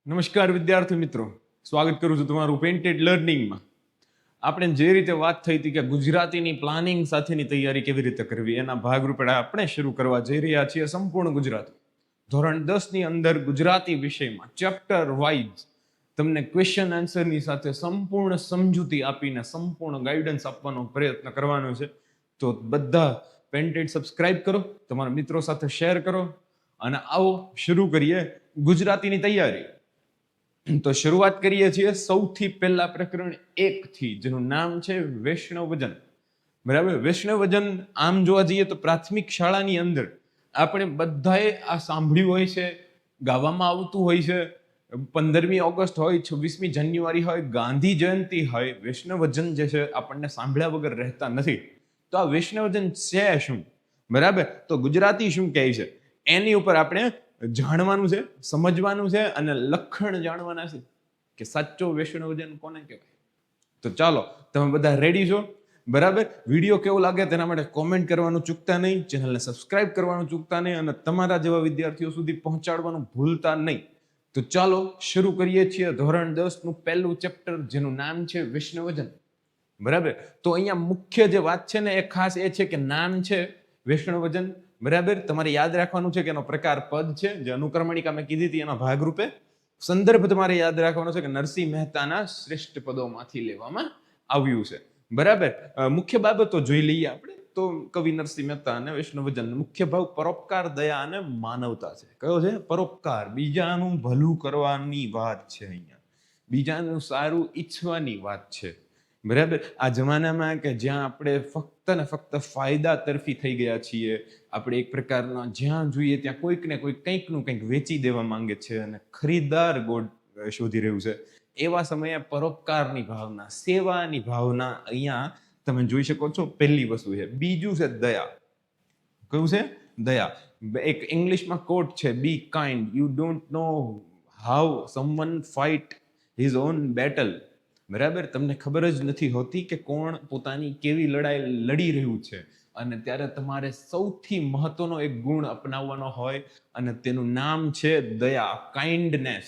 નમસ્કાર વિદ્યાર્થી મિત્રો, સ્વાગત કરું છું તમારું પેન્ટેડ લર્નિંગમાં. આપણે જે રીતે વાત થઈ હતી કે ગુજરાતીની પ્લાનિંગ સાથેની તૈયારી કેવી રીતે કરવી, એના ભાગરૂપે આપણે શરૂ કરવા જઈ રહ્યા છીએ સંપૂર્ણ ગુજરાતી. ધોરણ 10 ની અંદર ગુજરાતી વિષયમાં ચેપ્ટર વાઇઝ તમને ક્વેશ્ચન આન્સરની સાથે સંપૂર્ણ સમજૂતી આપીને સંપૂર્ણ ગાઈડન્સ આપવાનો પ્રયત્ન કરવાનો છે. તો બધા પેન્ટેડ સબસ્ક્રાઇબ કરો, તમારા મિત્રો સાથે શેર કરો અને આવો શરૂ કરીએ ગુજરાતીની તૈયારી. તો શરૂઆત કરીએ છીએ સૌથી પહેલા પ્રકરણ 1 થી, જેનું નામ છે વૈષ્ણવજન. બરાબર, વૈષ્ણવજન આમ જોવા જઈએ તો પ્રાથમિક શાળાની અંદર આપણે બધાએ આ સાંભળ્યું હોય છે, ગાવામાં આવતું હોય છે. 15મી ઓગસ્ટ હોય, 26મી જાન્યુઆરી હોય, ગાંધી જયંતિ હોય, વૈષ્ણવજન જે છે આપણને સાંભળ્યા વગર રહેતા નથી. તો આ વૈષ્ણવજન છે શું, બરાબર, તો ગુજરાતી શું કહે છે એની ઉપર આપણે જાણવાનું છે, સમજવાનું છે અને લક્ષણ જાણવાના છે કે સાચો વૈષ્ણવજન કોને કહેવાય. તો ચાલો, તમે બધા રેડી છો? બરાબર, વિડીયો કેવો લાગે તેના માટે કોમેન્ટ કરવાનું ચૂકતા નહીં, ચેનલને સબસ્ક્રાઇબ કરવાનું ચૂકતા નહીં અને તમારા જેવા વિદ્યાર્થીઓ સુધી પહોંચાડવાનું ભૂલતા નહીં. તો ચાલો શરૂ કરીએ છીએ ધોરણ 10 નું પહેલું ચેપ્ટર, જેનું નામ છે વૈષ્ણવજન. બરાબર, તો અહીંયા મુખ્ય જે વાત છે ને એ ખાસ એ છે કે નામ છે વૈષ્ણવજન. બરાબર, તમારે યાદ રાખવાનું છે કે એનો પ્રકાર પદ છે, જે અનુક્રમણિકા મેં કીધી હતી એના ભાગરૂપે. સંદર્ભ તમારે યાદ રાખવાનો છે કે નરસિંહ મહેતાના શ્રેષ્ઠ પદોમાંથી લેવામાં આવ્યું છે. બરાબર, મુખ્ય બાબતો જોઈ લઈએ આપણે. તો કવિ નરસિંહ મહેતા અને વૈષ્ણવજન મુખ્ય ભાવ પરોપકાર, દયા અને માનવતા છે. કયો છે? પરોપકાર, બીજાનું ભલું કરવાની વાત છે. અહીંયા બીજાનું સારું ઈચ્છવાની વાત છે. બરાબર, આ જમાનામાં કે જ્યાં આપણે ફક્ત ને ફક્ત ફાયદા તરફી થઈ ગયા છીએ, આપણે એક પ્રકારના જ્યાં જોઈએ ત્યાં કોઈક ને કોઈક કંઈકનું કંઈક વેચી દેવા માંગે છે અને ખરીદદાર ગોળ શોધી રહ્યું છે. એવા સમયે પરોપકારની ભાવના, સેવાની ભાવના અહીંયા તમે જોઈ શકો છો. પહેલી વસ્તુ છે. બીજું છે દયા. કયું છે? દયા. એક ઇંગ્લિશમાં કોટ છે, be kind, you don't know how someone fight his own battle. બરાબર, તમને ખબર જ નથી હોતી કે કોણ પોતાની કેવી લડાઈ લડી રહ્યું છે, અને ત્યારે તમારે સૌથી મહત્વનો એક ગુણ અપનાવવાનો હોય અને તેનું નામ છે દયા, કાઇન્ડનેસ.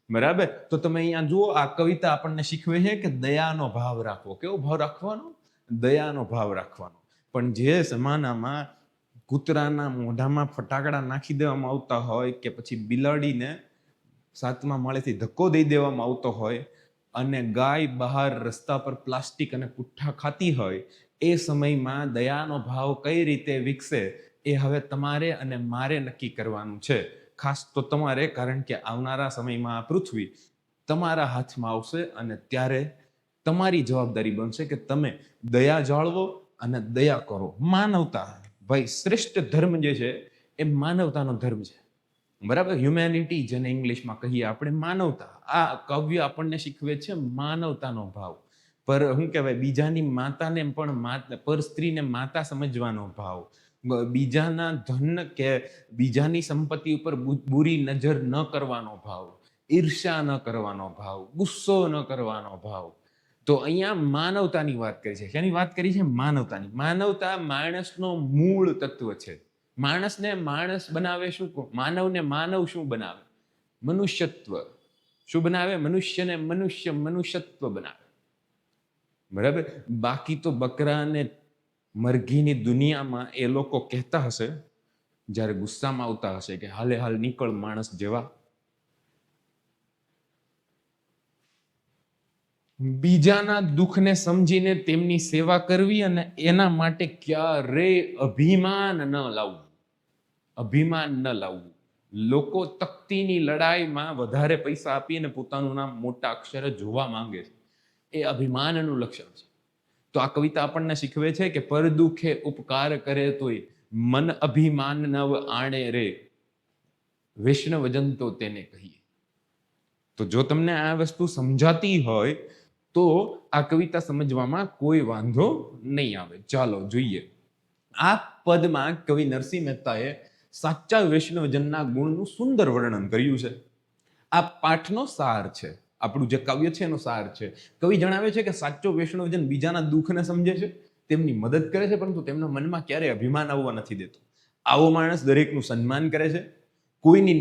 બરાબર, તો તમે અહીંયા જુઓ, આ કવિતા આપણને શીખવે છે કે દયાનો ભાવ રાખવો. કેવો ભાવ રાખવાનો? દયાનો ભાવ રાખવાનો. પણ જે જમાનામાં કૂતરાના મોઢામાં ફટાકડા નાખી દેવામાં આવતા હોય કે પછી બિલાડીને 7મા માળેથી ધક્કો દઈ દેવામાં આવતો હોય અને ગાય બહાર રસ્તા પર પ્લાસ્ટિક અને પુઠ્ઠા ખાતી હોય, એ સમયમાં દયાનો ભાવ કઈ રીતે વિકસે એ હવે તમારે અને મારે નક્કી કરવાનું છે. ખાસ તો તમારે, કારણ કે આવનારા સમયમાં આ પૃથ્વી તમારા હાથમાં આવશે અને ત્યારે તમારી જવાબદારી બનશે કે તમે દયા જાળવો અને દયા કરો. માનવતા, ભાઈ, શ્રેષ્ઠ ધર્મ જે છે એ માનવતાનો ધર્મ છે. બરાબર, હ્યુમેનિટી, જેને ઇંગ્લિશમાં કહીએ આપણે, માનવતા. આ કાવ્ય આપણને શીખવે છે માનવતાનો ભાવ. પર શું કહેવાય, બીજાની માતાને પણ પર સ્ત્રીને માતા સમજવાનો ભાવ, બીજાના ધન કે બીજાની સંપત્તિ ઉપર બુરી નજર ન કરવાનો ભાવ, ઈર્ષ્યા ન કરવાનો ભાવ, ગુસ્સો ન કરવાનો ભાવ. તો અહીંયા માનવતાની વાત કરી છે. શેની વાત કરી છે? માનવતાની. માનવતા માણસનો મૂળ તત્વ છે. માણસને માણસ બનાવે શું? માનવને માનવ શું બનાવે? મનુષ્યત્વ. શું બનાવે? મનુષ્યને મનુષ્યત્વ બનાવે. બરાબર, બાકી તો બકરા અને મરઘીની દુનિયામાં એ લોકો કહેતા હશે જ્યારે ગુસ્સામાં આવતા હશે કે હાલે હાલ નીકળ માણસ જેવા. બીજાના દુઃખને સમજીને તેમની સેવા કરવી અને એના માટે ક્યારે અભિમાન ન લાવવું. અભિમાન ન લાવવું. લોકો તકતીની લડાઈમાં વધારે પૈસા આપીને પોતાનું નામ મોટા અક્ષરે જોવા માંગે છે. એ અભિમાનનું લક્ષણ છે. તો આ કવિતા આપણને શીખવે છે કે પર દુઃખે ઉપકાર કરે તોય મન અભિમાન નવ આણે રે, વૈષ્ણવજન તો તેને કહીએ. તો જો તમને આ વસ્તુ સમજાતી હોય તો આ કવિતા સમજવામાં કોઈ વાંધો નહીં આવે. ચાલો જોઈએ. આ પદમાં કવિ નરસિંહ મહેતાએ સાચા વૈષ્ણવજનના ગુણનું સુંદર વર્ણન કર્યું છે. આ પાઠનો સાર છે. આપણું જે કાવ્ય છે એનો સાર છે. કવિ જણાવે છે કે સાચો વૈષ્ણવજન બીજાના દુઃખને સમજે છે, તેમની મદદ કરે છે, પરંતુ તેમના મનમાં ક્યારેય અભિમાન આવવા નથી દેતો. આવો માણસ દરેકનું સન્માન કરે છે, કોઈની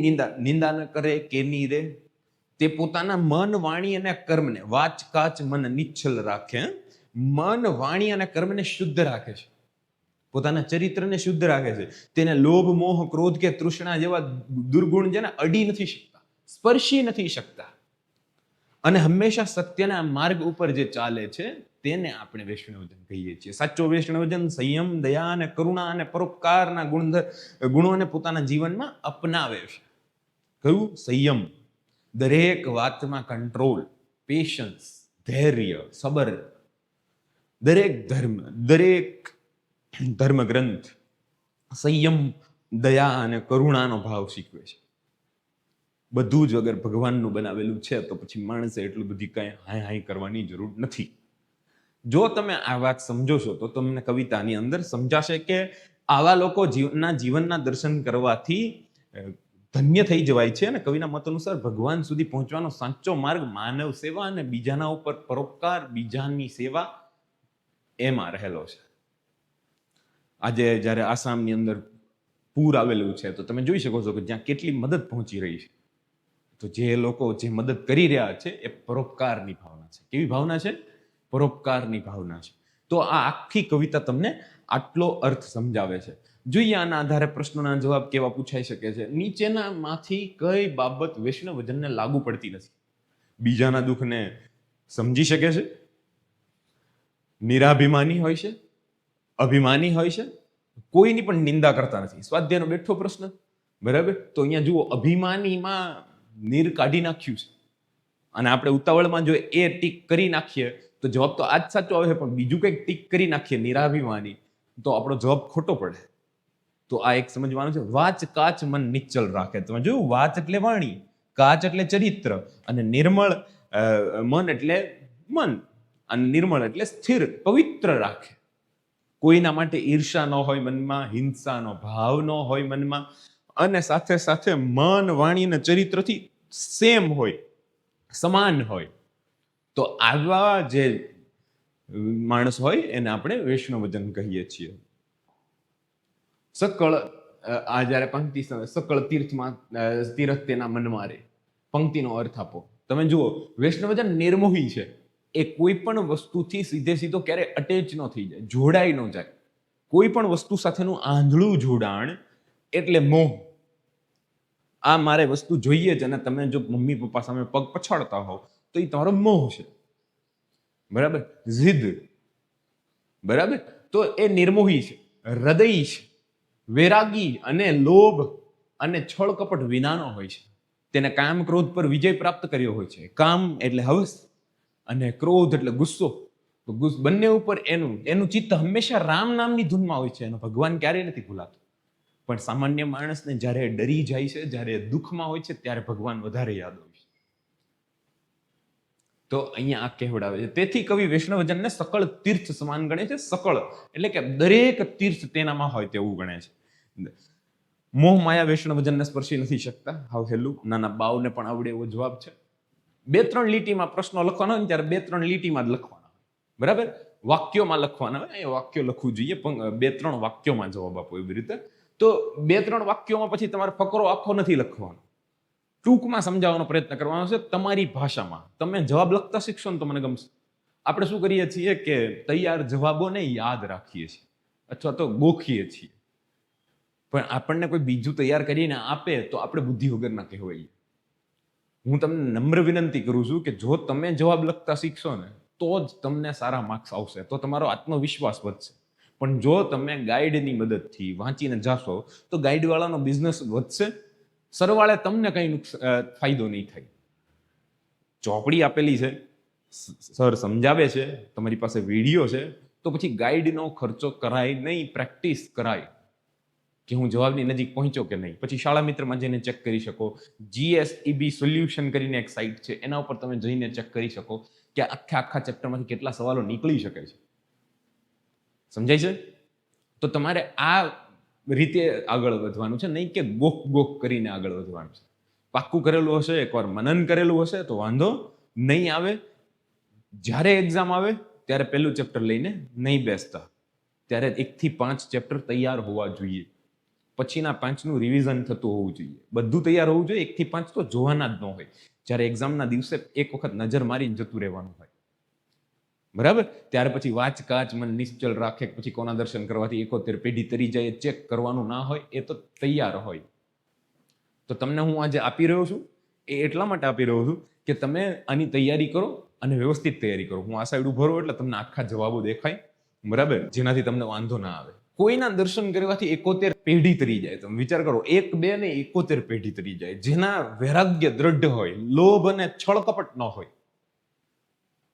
નિંદા ન કરે કે નહીં રે, તે પોતાના મન, વાણી અને કર્મને, વાચ કાચ મન નિચ્છલ રાખે, મન, વાણી અને કર્મને શુદ્ધ રાખે છે, પોતાના ચરિત્રને શુદ્ધ રાખે છે. તેને લોભ, મોહ, ક્રોધ કે તૃષ્ણા જેવા દુર્ગુણ જેને અડી નથી શકતા, સ્પર્શી નથી શકતા, અને હંમેશા સત્યના માર્ગ ઉપર જે ચાલે છે તેને આપણે વૈષ્ણવજન કહીએ છીએ. સાચો વૈષ્ણવજન સંયમ, દયા અને કરુણા અને પરોપકારના ગુણોને પોતાના જીવનમાં અપનાવે છે. કયું? સંયમ, દરેક વાતમાં કંટ્રોલ, પેશન્સ, ધૈર્ય, સબર, દરેક ધર્મ ગ્રંથ સંયમ, દયા અને કરુણાનો ભાવ શીખવે છે. બધું જ અગર ભગવાનનું બનાવેલું છે તો પછી માણસે એટલું બધી કઈ હાય કરવાની જરૂર નથી. જો તમે આ વાત સમજો છો તો તમને કવિતાની અંદર સમજાશે કે આવા લોકો જીવનના દર્શન કરવાથી ધન્ય થઈ જવાય છે. અને કવિના મત અનુસાર ભગવાન સુધી પહોંચવાનો સાચો માર્ગ માનવ સેવા અને બીજાના ઉપર પરોપકાર, બીજાની સેવા એમાં રહેલો છે. આજે જ્યારે આસામની અંદર પૂર આવેલું છે તો તમે જોઈ શકો છો કે જ્યાં કેટલી મદદ પહોંચી રહી છે. તો જે લોકો જે મદદ કરી રહ્યા છે એ પરોપકારની ભાવના છે. કેવી ભાવના છે? પરોપકારની ભાવના છે. તો આ આખી કવિતા તમને આટલો અર્થ સમજાવે છે. જોઈએ આના આધારે પ્રશ્નોના જવાબ કેવા પૂછાઈ શકે છે. નીચેનામાંથી કઈ બાબત વૈષ્ણવજનને લાગુ પડતી નથી? બીજાના દુઃખને સમજી શકે છે, નિરાભિમાની હોય છે, અભિમાની હોય છે, કોઈની પણ નિંદા કરતા નથી. સ્વાધ્યાયનો બેઠો પ્રશ્ન, બરાબર? તો અહીંયા જુઓ, અભિમાનીમાં નીર કાઢી નાખ્યું છે અને આપણે ઉતાવળમાં જો એ ટીક કરી નાખીએ તો જવાબ તો આ જ સાચો આવે, પણ બીજું કંઈક ટીક કરી નાખીએ નિરાભિમાની તો આપણો જવાબ ખોટો પડે. તો આ એક સમજવાનું છે. વાચ કાચ મન નિશ્ચલ રાખે. તમે જોયું, વાચ એટલે વાણી, કાચ એટલે ચરિત્ર, અને નિર્મળ મન એટલે મન, અને નિર્મળ એટલે સ્થિર, પવિત્ર રાખે. કોઈના માટે ઈર્ષા ન હોય મનમાં, હિંસાનો ભાવ ન હોય મનમાં, અને સાથે સાથે મન, વાણી અને ચરિત્રથી સેમ હોય, સમાન હોય. તો આવા જે માણસ હોય એને આપણે વૈષ્ણવજન કહીએ છીએ. સકળ, આ જયારે પંક્તિ સકળ તીર્થ તેના મનમાં રે, પંક્તિનો અર્થ આપો. તમે જુઓ, વૈષ્ણવજન નિર્મોહી છે. એ કોઈ પણ વસ્તુથી સીધો ક્યારે અટેચ ન થઈ જાય, જોડાઈ ન જાય. કોઈ પણ વસ્તુ સાથેનું આંધળું જોડાણ એટલે મોહ. આ મારે વસ્તુ જોઈએ જ, અને તમે જો મમ્મી પપ્પા સામે પગ પછાડતા હોવ તો એ તમારો મોહ છે, બરાબર? જીદ, બરાબર? તો એ નિર્મોહી છે, હૃદયી છે, વૈરાગી અને લોભ અને છળ કપટ વિનાનો હોય છે. તેને કામ ક્રોધ પર વિજય પ્રાપ્ત કર્યો હોય છે. કામ એટલે હવસ અને ક્રોધ એટલે ગુસ્સો. તો બંને ઉપર એનું ચિત્ત હંમેશા રામ નામની ધૂનમાં હોય છે. એનો ભગવાન ક્યારેય નથી ભૂલાતો. પણ સામાન્ય માણસને જ્યારે ડરી જાય છે, જ્યારે દુઃખમાં હોય છે, ત્યારે ભગવાન વધારે યાદ હોય છે. તો અહીંયા આ કહેવડાવે છે. તેથી કવિ વૈષ્ણવજનને સકળ તીર્થ સમાન ગણે છે. સકળ એટલે કે દરેક તીર્થ તેનામાં હોય તેવું ગણે છે. મોહ માયા વૈષ્ણવજનને સ્પર્શી નથી શકતા. હાવ હેલું, નાના બાવને પણ આવડે એવો જવાબ છે. 2-3 લીટીમાં પ્રશ્નો લખવાનો હોય ત્યારે 2-3 લીટીમાં જ લખવાના, બરાબર? વાક્યોમાં લખવાના હોય, એ વાક્યો લખવું જોઈએ, પણ 2-3 વાક્યોમાં જવાબ આપો એવી રીતે. તો 2-3 વાક્યોમાં પછી તમારે ફકરો આખો નથી લખવાનો, ટૂંકમાં સમજાવવાનો પ્રયત્ન કરવાનો છે તમારી ભાષામાં. તમે જવાબ લખતા શીખશો ને તો મને ગમશે. આપણે શું કરીએ છીએ કે તૈયાર જવાબોને યાદ રાખીએ છીએ અથવા તો ગોખીએ છીએ, પણ આપણને કોઈ બીજું તૈયાર કરીને આપે તો આપણે બુદ્ધિ વગરના કહેવાઈએ. હું તમને નમ્ર વિનંતી કરું છું કે જો તમે જવાબ લખતા શીખશો ને તો જ તમને સારા માર્ક્સ આવશે, તો તમારો આત્મવિશ્વાસ વધશે. પણ જો તમે ગાઈડની મદદથી વાંચીને જાશો તો ગાઈડવાળાનો બિઝનેસ વધશે, સરવાળે તમને કંઈ ફાયદો નહીં થાય. ચોપડી આપેલી છે, સર સમજાવે છે, તમારી પાસે વિડીયો છે, તો પછી ગાઈડનો ખર્ચો કરાય નહીં, પ્રેક્ટિસ કરાય કે હું જવાબની નજીક પહોંચ્યો કે નહીં. પછી શાળા મિત્રમાં જઈને ચેક કરી શકો. GSEB સોલ્યુશન કરીને એક સાઇટ છે, એના ઉપર તમે જઈને ચેક કરી શકો કે આખા ચેપ્ટરમાંથી કેટલા સવાલો નીકળી શકે છે. સમજાય છે? તો તમારે આ રીતે આગળ વધવાનું છે, નહીં કે ગોખ કરીને આગળ વધવાનું છે. પાક્કું કરેલું હશે, એકવાર મનન કરેલું હશે તો વાંધો નહીં આવે. જ્યારે એક્ઝામ આવે ત્યારે પહેલું ચેપ્ટર લઈને નહીં બેસતા, ત્યારે 1 થી 5 ચેપ્ટર તૈયાર હોવા જોઈએ. પછીના 5નું રિવિઝન થતું હોવું જોઈએ. બધું તૈયાર હોવું જોઈએ. 1 થી 5 તો જોવાના જ ન હોય. જ્યારે એક્ઝામના દિવસે એક વખત નજર મારીને જતું રહેવાનું હોય, બરાબર? ત્યાર પછી વાચ કાચ મન નિશ્ચલ રાખે, પછી કોના દર્શન કરવાથી 71 પેઢી તરી જાય ચેક કરવાનું ના હોય. એ તો તૈયાર હોય. તો તમને હું આજે આપી રહ્યો છું એ એટલા માટે આપી રહ્યો છું કે તમે આની તૈયારી કરો અને વ્યવસ્થિત તૈયારી કરો. હું આ સાઈડ ઉભો રહું એટલે તમને આખા જવાબો દેખાય, બરાબર? જેનાથી તમને વાંધો ના આવે. કોઈના દર્શન કરવાથી 71 પેઢી તરી જાય. તમે વિચાર કરો, 1 2 ને 71 પેઢી તરી જાય. જેના વૈરાગ્ય દ્રઢ હોય, લોભ અને છળકપટ ન હોય.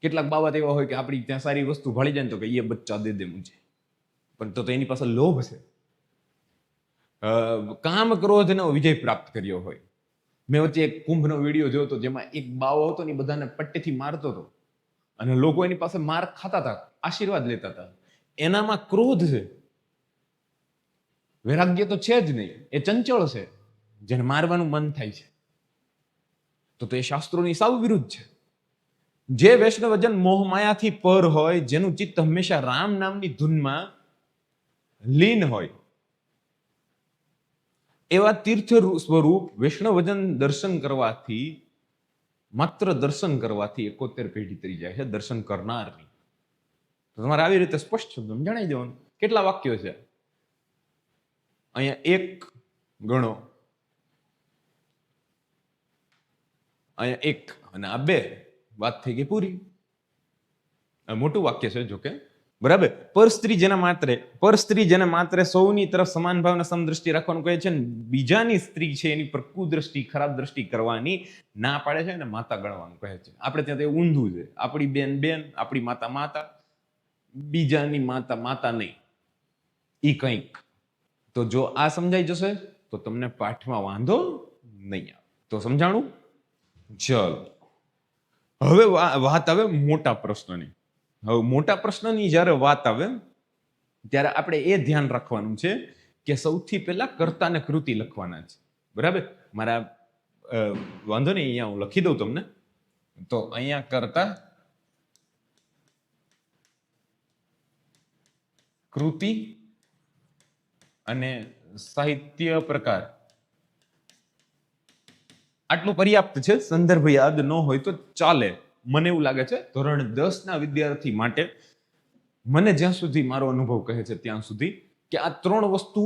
કેટલાક બાબત એવા હોય કે આપણી ત્યાં સારી વસ્તુ ભાળી જાય ને તો કે એ બચ્ચા દે દે મુજે, પણ તો એની પાસે લોભ છે. કામ ક્રોધનો વિજય પ્રાપ્ત કર્યો હોય. મેં વચ્ચે એક કુંભનો વિડીયો જોયો હતો જેમાં એક બાવો હતો ને બધાને પટ્ટીથી મારતો હતો અને લોકો એની પાસે માર ખાતા હતા, આશીર્વાદ લેતા હતા. એનામાં ક્રોધ છે, વૈરાગ્ય તો છે જ નહીં. એ ચંચળ છે, જેને મારવાનું મન થાય છે. તો એ શાસ્ત્રોની સાવ વિરુદ્ધ છે. જે વૈષ્ણવજન મોહ માયાથી પર હોય, જેનું ચિત્ત હંમેશા રામ નામની ધૂનમાં લીન હોય, એવા તીર્થ સ્વરૂપ વૈષ્ણવજન દર્શન કરવાથી, માત્ર દર્શન કરવાથી 71 પેઢી તરી જાય છે, દર્શન કરનારની. તો તમારે આવી રીતે સ્પષ્ટ શબ્દોમાં જણાવી દેવાનું. કેટલા વાક્યો છે અહીંયા? 1 ગણો, અહીંયા 1 અને આ 2, વાત થઈ ગઈ પૂરી. મોટું વાક્ય છે જોકે, બરાબર? પર સ્ત્રી જેને માત્ર સૌની તરફ સમાન ભાવના સમદ્રષ્ટિ રાખવાનું કહે છે ને બીજાની સ્ત્રી છે એની પર કુદ્રષ્ટિ, ખરાબ દ્રષ્ટિ કરવાની ના પાડે છે અને માતા ગણવાનું કહે છે. આપણે ત્યાં તો ઊંધું છે. આપણી બેન, આપણી માતા, બીજાની માતા નહીં. ઈ કંઈક. તો જો આ સમજાઈ જશે તો તમને પાઠમાં વાંધો નહીં આવે. તો સમજાણું? ચલો, હવે વાત આવે મોટા પ્રશ્નની. હવે મોટા પ્રશ્નની જ્યારે વાત આવે ત્યારે આપણે એ ધ્યાન રાખવાનું છે કે સૌથી પહેલા કર્તા અને કૃતિ લખવાના છે, બરાબર? મારા વાંધો નહીં, અહીંયા હું લખી દઉં તમને. તો અહીંયા કર્તા, કૃતિ અને સાહિત્ય પ્રકાર, આટલું પર્યાપ્ત છે. સંદર્ભ યાદ ન હોય તો ચાલે. મને એવું લાગે છે ધોરણ 10 ના વિદ્યાર્થી માટે, મને જ્યાં સુધી મારો અનુભવ કહે છે ત્યાં સુધી, કે આ 3 વસ્તુ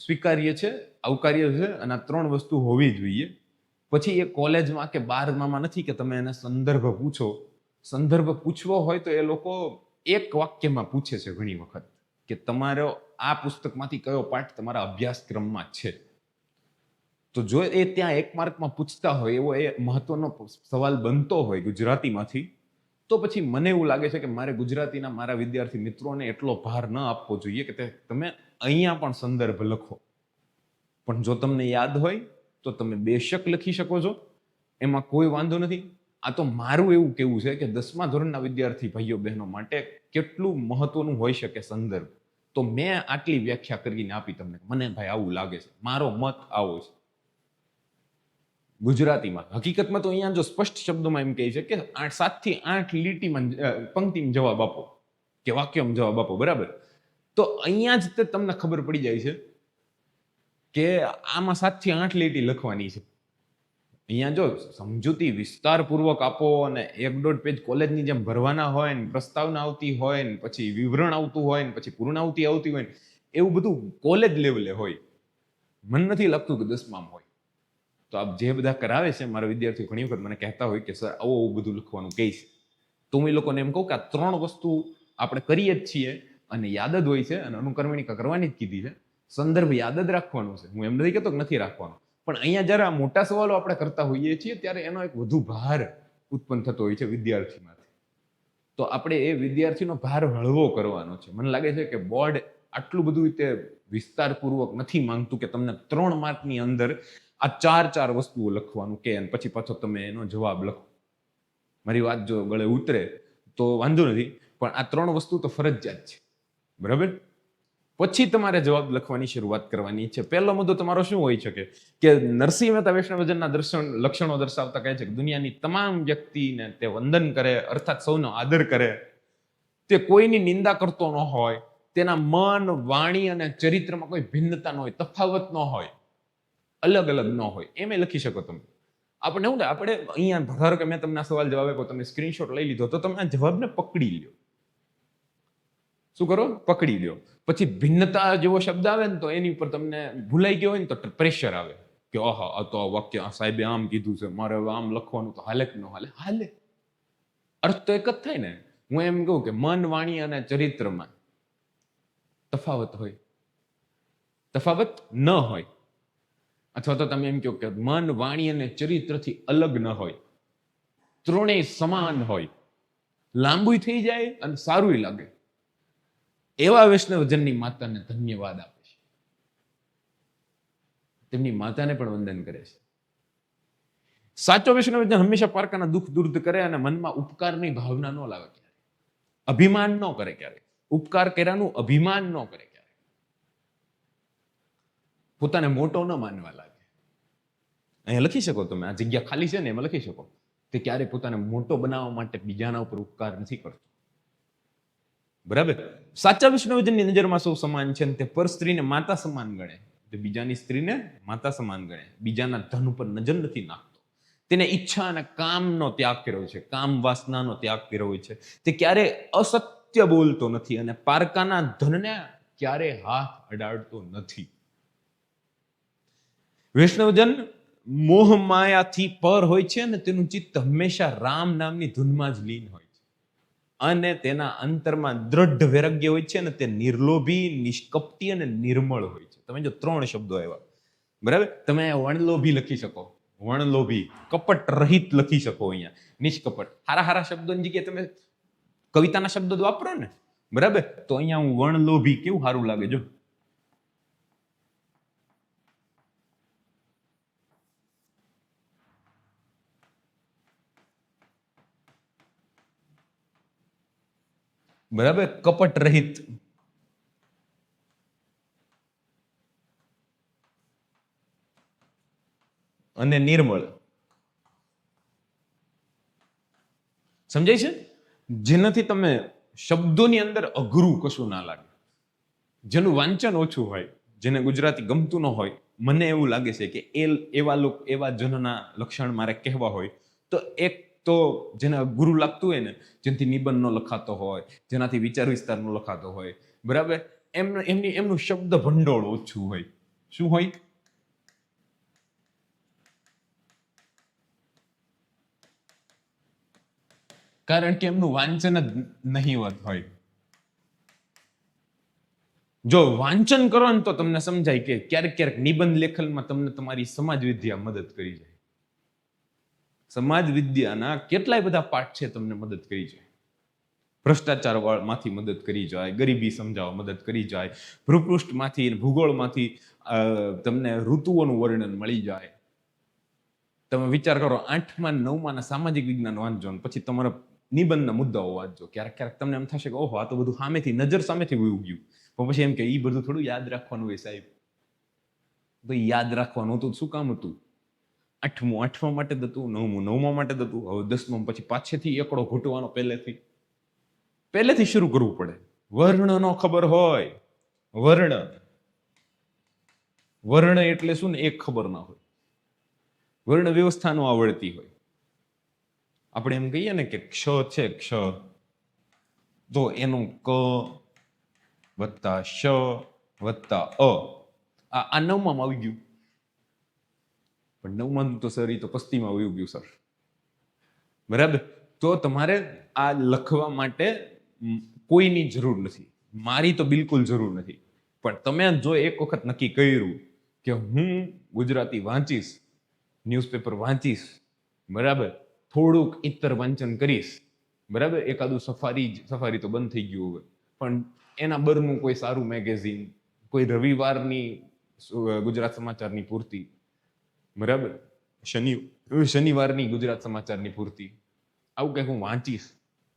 સ્વીકાર્ય છે, આવકાર્ય છે અને આ 3 વસ્તુ હોવી જોઈએ. પછી એ કોલેજમાં કે 12માં નથી કે તમે એને સંદર્ભ પૂછો. સંદર્ભ પૂછવો હોય તો એ લોકો એક વાક્યમાં પૂછે છે ઘણી વખત કે તમારો આ પુસ્તકમાંથી કયો પાઠ તમારા અભ્યાસક્રમમાં છે. તો જો એ ત્યાં 1 માર્કમાં પૂછતા હોય એવો એ મહત્વનો સવાલ બનતો હોય ગુજરાતીમાંથી, તો પછી મને એવું લાગે છે કે મારે ગુજરાતીના મારા વિદ્યાર્થી મિત્રોને એટલો ભાર ન આપવો જોઈએ કે તમે અહીંયા પણ સંદર્ભ લખો. પણ જો તમને યાદ હોય તો તમે બેશક લખી શકો છો, એમાં કોઈ વાંધો નથી. આ તો મારું એવું કેવું છે કે 10મા ધોરણના વિદ્યાર્થી ભાઈઓ બહેનો માટે કેટલું મહત્વનું હોઈ શકે સંદર્ભ. તો મેં આટલી વ્યાખ્યા કરીને આપી તમને. મને ભાઈ આવું લાગે છે, મારો મત આવો છે ગુજરાતીમાં. હકીકતમાં તો અહીંયા જો સ્પષ્ટ શબ્દોમાં એમ કહે છે કે 7 થી 8 લીટીમાં પંક્તિમાં જવાબ આપો કે વાક્યમાં જવાબ આપો, બરાબર? તો અહીંયા જ તમને ખબર પડી જાય છે કે આમાં 7 થી 8 લીટી લખવાની છે. અહીંયા જો સમજૂતી વિસ્તારપૂર્વક આપો અને 1.5 પેજ કોલેજની જેમ ભરવાના હોય ને, પ્રસ્તાવના આવતી હોય ને, પછી વિવરણ આવતું હોય ને, પછી પૂર્ણાવતી આવતી હોય ને, એવું બધું કોલેજ લેવલે હોય. મને નથી લાગતું કે 10માં હોય. તો આપ જે બધા કરાવે છે, મારા વિદ્યાર્થીઓ ઘણી વખત મને કહેતા હોય કે સર આવું બધું લખવાનું કહે છે. તો હું એ લોકોને એમ કહું કે આ 3 વસ્તુ આપણે કરીએ જ છીએ અને યાદ જ હોય છે અને અનુકર્મણિકા કરવાની જ કીધી છે. સંદર્ભ યાદ જ રાખવાનું છે. હું એમ નથી કહેતો કે નથી રાખવાનો, પણ અહીંયા જ્યારે આ મોટા સવાલો આપણે કરતા હોઈએ છીએ ત્યારે એનો એક વધુ ભાર ઉત્પન્ન થતો હોય છે વિદ્યાર્થીમાંથી. તો આપણે એ વિદ્યાર્થીનો ભાર હળવો કરવાનો છે. મને લાગે છે કે બોર્ડ આટલું બધું રીતે વિસ્તારપૂર્વક નથી માંગતું કે તમને 3 માર્કની અંદર આ 4 વસ્તુઓ લખવાનું કે પછી પાછો તમે એનો જવાબ લખો. મારી વાત જો ગળે ઉતરે તો વાંધો નથી, પણ આ 3 વસ્તુ તો ફરજિયાત છે, બરાબર? પછી તમારે જવાબ લખવાની શરૂઆત કરવાની છે. પહેલો મુદ્દો તમારો શું હોઈ શકે કે નરસિંહ મહેતા વૈષ્ણવજનના લક્ષણો દર્શાવતા કહે છે કે દુનિયાની તમામ વ્યક્તિને તે વંદન કરે, અર્થાત સૌનો આદર કરે, તે કોઈની નિંદા કરતો ન હોય, તે તેના મન, વાણી અને ચરિત્રમાં કોઈ ભિન્નતા ન હોય, તફાવત ન હોય, અલગ અલગ ન હોય, એમ લખી શકો તમે. આપણે એવું ને, આપણે અહીંયા ધારો કે મેં તમને સવાલ જવાબ આપ્યો, તમે સ્ક્રીનશોટ લઈ લીધો, તો તમે આ જવાબને પકડી લ્યો. શું કરો? પકડી લ્યો. પછી ભિન્નતા જેવો શબ્દ આવે ને તો એની ઉપર તમને ભૂલાઈ ગયો હોય ને તો પ્રેશર આવે કે આહા, આ તો આ વાક્ય આ સાહેબે આમ કીધું છે, મારે આમ લખવાનું, તો હાલે કે ન હાલે? હાલે. અર્થ તો એક જ થાય ને. હું એમ કહું કે મન, વાણી અને ચરિત્રમાં તફાવત હોય, તફાવત ન હોય, અથવા તો તમે એમ કહો કે મન, વાણી અને ચરિત્રથી અલગ ન હોય, ત્રણેય સમાન હોય, લાંબુ થઈ જાય અને સારું લાગે, એવા વૈષ્ણવજનની માતાને ધન્યવાદ આપે છે. તેમની માતાને પણ વંદન કરે છે. સાચો વૈષ્ણવજન હંમેશા પારકાના દુઃખ દૂર કરે અને મનમાં ઉપકારની ભાવના ન લાવે, ક્યારે અભિમાન ન કરે, ક્યારે ઉપકાર કર્યાનું અભિમાન ન કરે, ક્યારે પોતાને મોટો ન માનવા લાગે. અહીંયા લખી શકો તમે, આ જગ્યા ખાલી છે ને એમાં લખી શકો તે ક્યારે પોતાને મોટો બનાવવા માટે બીજાના ઉપર ઉપકાર નથી કરતો. બરાબર? સાચા વૈષ્ણવજનની નજરમાં સૌ સમાન છે, તે પર સ્ત્રીને માતા સમાન ગણે, તે બીજાની સ્ત્રીને માતા સમાન ગણે, બીજાના ધન ઉપર નજર નથી નાખતો, તેને ઈચ્છા અને કામનો ત્યાગ કર્યો છે, કામ વાસનાનો ત્યાગ કર્યો છે, તે ક્યારે અસત્ય બોલતો નથી અને પારકાના ધનને ક્યારે હાથ અડાડતો નથી. વૈષ્ણવજન મોહ માયાથી પર હોય છે અને તેનું ચિત્ત હંમેશા રામ નામની ધૂનમાં જ લીન હોય છે અને તેના અંતરમાં દ્રઢ વૈરાગ્ય હોય છે અને તે નિર્લોભી, નિષ્કપટી અને નિર્મળ હોય છે. તમે જો 3 શબ્દો આવ્યા, બરાબર? તમે વણલોભી લખી શકો, વણલોભી, કપટ રહિત લખી શકો, અહીંયા નિષ્કપટ. હારા શબ્દોની જગ્યાએ તમે કવિતાના શબ્દો વાપરો ને, બરાબર? તો અહીંયા હું વણલોભી, કેવું સારું લાગે જો. બરાબર? કપટ રહિત. અને નિર્મળ. સમજાય છે? જેનાથી તમે શબ્દોની અંદર અઘરું કશું ના લાગે, જેનું વાંચન ઓછું હોય, જેને ગુજરાતી ગમતું ન હોય, મને એવું લાગે છે કે એવા જનના લક્ષણ મારે કહેવા હોય તો એક તો જેને ગુરુ લાગતું હોય ને, જેનાથી નિબંધ નો લખાતો હોય, જેનાથી વિચાર વિસ્તાર નો લખાતો હોય, બરાબર? એમનું શબ્દ ભંડોળ ઓછું હોય. શું હોય? કારણ કે એમનું વાંચન જ નહીવત હોય. જો વાંચન કરો ને તો તમને સમજાય કે ક્યારેક નિબંધ લેખનમાં તમને તમારી સમાજ વિદ્યા મદદ કરી જાય. સમાજ વિદ્યાના કેટલાય બધા પાઠ છે, તમને મદદ કરી જાય. ભ્રષ્ટાચાર માંથી મદદ કરી જાય, ગરીબી સમજાવવા મદદ કરી જાય, ભૂપૃષ્ઠમાંથી, ભૂગોળમાંથી તમને ઋતુઓનું વર્ણન મળી જાય. તમે વિચાર કરો, 8મા 9મા સામાજિક વિજ્ઞાન વાંચજો પછી તમારા નિબંધના મુદ્દાઓ વાંચજો. ક્યારેક તમને એમ થશે કે ઓહો, આ તો બધું સામેથી નજર સામેથી વયું ગયું. પણ પછી એમ કે એ બધું થોડું યાદ રાખવાનું હોય સાહેબ. તો યાદ રાખવાનું હતું, શું કામ હતું? 8મા માટે જ હતું, 9મા માટે જ હતું, હવે 10મા પછી પાછેથી એકડો ઘૂંટવાનો પહેલેથી શરૂ કરવું પડે. વર્ણ નો ખબર હોય, વર્ણ એટલે શું ને, એક ખબર ના હોય, વર્ણ વ્યવસ્થા નો આવડતી હોય. આપણે એમ કહીએ ને કે ક્ષ છે, ક્ષ, તો એનું ક વત્તા શ વત્તા આ 9મા આવી ગયું. પણ 9મા તો સર, એ તો પસ્તીમાં આવી ગયું સર, બરાબર? તો તમારે આ લખવા માટે કોઈની જરૂર નથી, મારી તો બિલકુલ જરૂર નથી. પણ તમે જો એક વખત નક્કી કર્યું કે હું ગુજરાતી વાંચીશ, ન્યૂઝપેપર વાંચીશ, બરાબર, થોડુંક ઇતર વાંચન કરીશ, બરાબર, એકાદું સફારી તો બંધ થઈ ગયું હવે, પણ એના બરનું કોઈ સારું મેગેઝિન, કોઈ રવિવારની ગુજરાત સમાચારની પૂર્તિ, બરાબર, શનિવારની ગુજરાત સમાચારની પૂર્તિ, આવું કંઈક હું વાંચીશ,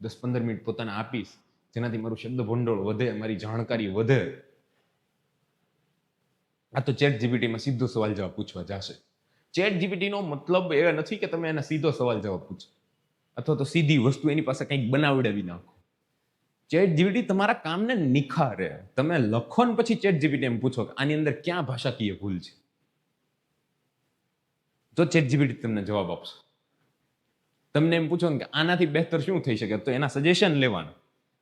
10-15 મિનિટ પોતાને આપીશ, જેનાથી મારું શબ્દ ભંડોળ વધે, મારી જાણકારી વધે. આ તો ચેટ જીપીટીમાં સીધો સવાલ જવાબ પૂછવા જશે. ચેટ જીપીટીનો મતલબ એ નથી કે તમે એને સીધો સવાલ જવાબ પૂછો અથવા તો સીધી વસ્તુ એની પાસે કંઈક બનાવડાવી નાખો. ચેટ જીપીટી તમારા કામને નિખારે. તમે લખો ને પછી ચેટ જીપીટી એમ પૂછો કે આની અંદર ક્યાં ભાષાકીય ભૂલ છે, તો ચેટ જીપીટી તમને જવાબ આપશે. તમને એમ પૂછો કે આનાથી બહેતર શું થઈ શકે, તો એના સજેશન લેવાના.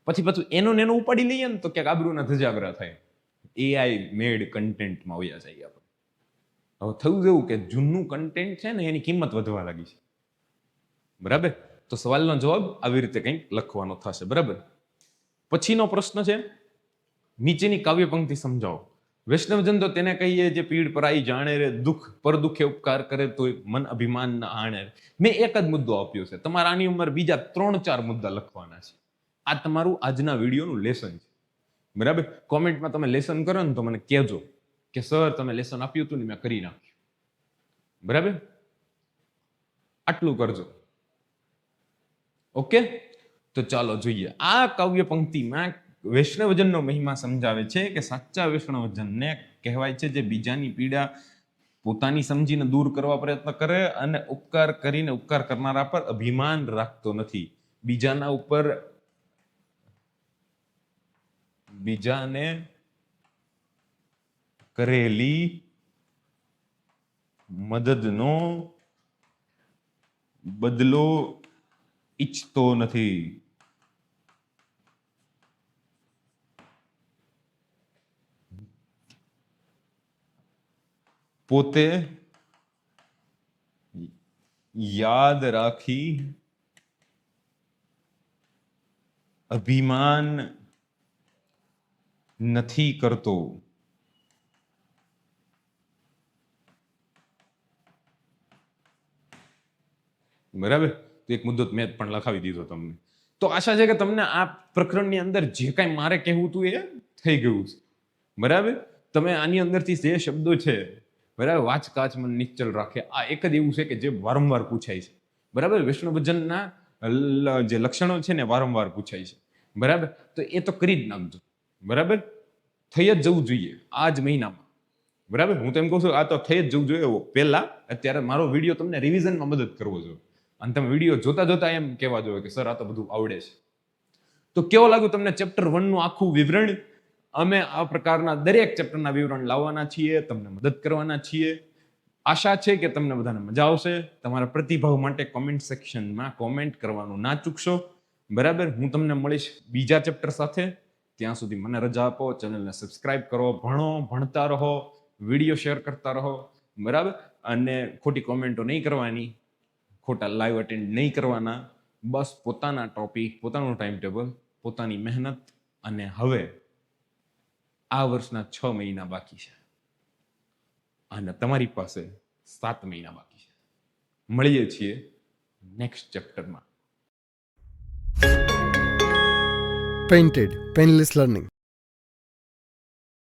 પછી એનું ઉપાડી લઈએ ને તો ક્યાંક આબરૂના ધજાગરા થાય. એઆઈ મેડ કન્ટેન્ટમાં વયા જાય આપણે. હવે થયું એવું કે જૂનું કન્ટેન્ટ છે ને એની કિંમત વધવા લાગી છે. બરાબર, તો સવાલનો જવાબ આવી રીતે કંઈક લખવાનો થશે. બરાબર, પછીનો પ્રશ્ન છે, નીચેની કાવ્ય પંક્તિ સમજાવો. વૈષ્ણવજન તો તેને કહીએ જે પીડ પરાઈ જાણે રે, દુઃખ પર દુઃખે ઉપકાર કરે તો મન અભિમાન ના આણે. મેં એક જ મુદ્દો આપ્યો છે, તમારે આની ઉપર બીજા 3-4 મુદ્દા લખવાના છે. આ તમારું આજના વિડીયોનું લેસન છે. બરાબર, કોમેન્ટમાં તમે લેસન કરો ને તો મને કહેજો કે સર તમે લેસન આપ્યું હતું ને મેં કરી નાખ્યું. બરાબર, આટલું કરજો. ઓકે, તો ચાલો જોઈએ. આ કાવ્ય પંક્તિમાં વૈષ્ણવજનનો મહિમા સમજાવે છે કે સાચા વૈષ્ણવજનને કહેવાય છે જે બીજાની પીડા પોતાની સમજીને દૂર કરવા પ્રયત્ન કરે અને ઉપકાર કરીને ઉપકાર કરનારા પર અભિમાન રાખતો નથી. બીજાને કરેલી મદદનો બદલો ઈચ્છતો નથી. પોતે યાદ રાખી અભિમાન નથી કરતો. બરાબર, તો એક મુદ્દો મેં પણ લખાવી દીધો તમને. તો આશા છે કે તમને આ પ્રકરણની અંદર જે કાંઈ મારે કહેવું હતું એ થઈ ગયું છે. બરાબર, તમે આની અંદરથી જે શબ્દો છે, બરાબર, વાચકાચ મન નિશ્ચલ રાખે, આ એક જ એવું છે કે જે વારંવાર પૂછાય છે. બરાબર, વૈષ્ણવજનના જે લક્ષણો છે ને વારંવાર પૂછાય છે. બરાબર, તો એ તો કરી જ નાખજો. બરાબર, થઈ જ જવું જોઈએ આ જ મહિનામાં. બરાબર, હું તો એમ કહું છું આ તો થઈ જ જવું જોઈએ. પહેલા અત્યારે મારો વિડીયો તમને રિવિઝનમાં મદદ કરવો જોઈએ અને તમે વિડીયો જોતા જોતા એમ કહેવા જોઈએ કે સર આ તો બધું આવડે છે. તો કેવો લાગ્યું તમને ચેપ્ટર 1 નું આખું વિવરણ? અમે આ પ્રકારના દરેક ચેપ્ટરના વિવરણ લાવવાના છીએ, તમને મદદ કરવાના છીએ. આશા છે કે તમને બધાને મજા આવશે. તમારા પ્રતિભાવ માટે કોમેન્ટ સેક્શનમાં કોમેન્ટ કરવાનું ના ચૂકશો. બરાબર, હું તમને મળીશ બીજા ચેપ્ટર સાથે. ત્યાં સુધી મને રજા આપો, ચેનલને સબસ્ક્રાઇબ કરો, ભણતા રહો, વિડીયો શેર કરતા રહો. બરાબર, અને ખોટી કોમેન્ટો નહીં કરવાની, ખોટા લાઈવ અટેન્ડ નહીં કરવાના. બસ પોતાના ટોપિક, પોતાનું ટાઈમ ટેબલ, પોતાની મહેનત. અને હવે આ વર્ષના 6 મહિના બાકી છે અને તમારી પાસે 7 મહિના બાકી છે. મળીએ છીએ નેક્સ્ટ ચેપ્ટરમાં. Painted Painless Learning.